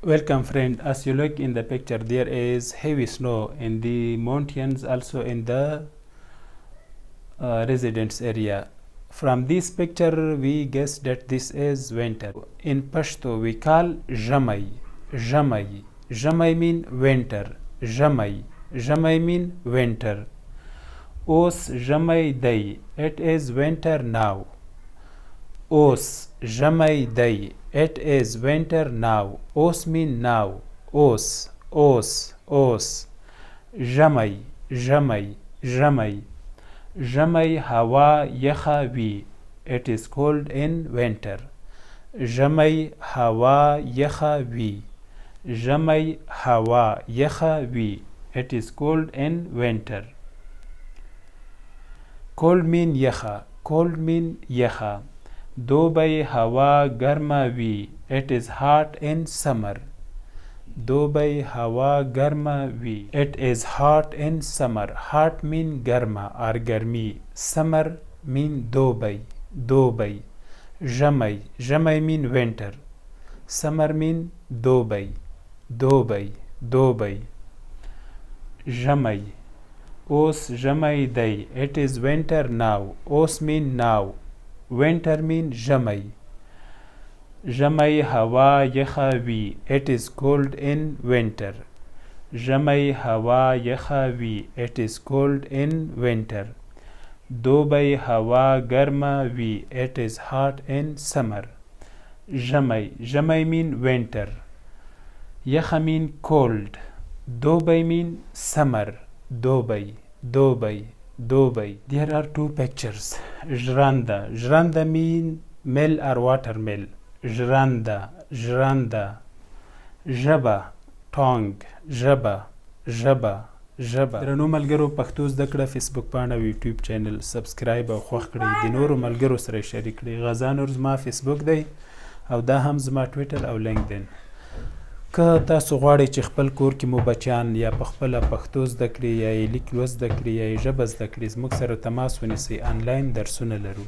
Welcome friend, as you look in the picture there is heavy snow in the mountains, also in the residence area. From this picture we guess that this is winter. In Pashto we call Jamai. Jamai. Jamai mean winter. Jamai. Jamai mean winter. Os Jamai day. It is winter now. Os Jamai day. It is winter now. Os mean now. Os. Os. Jamai. Jamai. Jamai. Jamai hawa yakha vi. It is cold in winter. Jamai hawa yakha vi. Jamai hawa yakha vi. It is cold in winter. Cold mean yakha. Cold mean yakha. Dubai hawa garma vi. It is hot in summer. Dubai hawa garma vi. It is hot in summer. Hot mean garma or garmi. Summer mean Dubai. Dubai. Jamai. Jamai mean winter. Summer mean Dubai. Dubai. Dubai. Jamai. Os Jamai day. It is winter now. Os mean now. Winter mean Jamai. Jamai hawa yakha vi. It is cold in winter. Jamai hawa yakha vi. It is cold in winter. Dubai hawa garma vi. It is hot in summer. Jamai. Jamai mean winter. Yakha mean cold. Dubai mean summer. Dubai. Dubai. Dubai. There are two pictures. Jranda. Jranda mean mill or water mill. Jranda. Jranda. Jaba. tongue. Jaba. Jaba. Jaba. درنو ملګرو پښتو زده کړه فیسبوک پاڼه او یوټیوب چینل سبسکرایب او خوښ کړئ. د نورو ملګرو سره شریک کړئ. غزا نور زما فیسبوک دی او دا هم زما ټویټر او لینکدین. که تاسو غواړئ چې خپل کور کې مو بچیان یا په خپله پښتو زده کړي یا یې لیک لوست زده کړي یا یې ژبه زده کړي زموږ سره تماس ونیسئ. آنلاین درسونه لرو.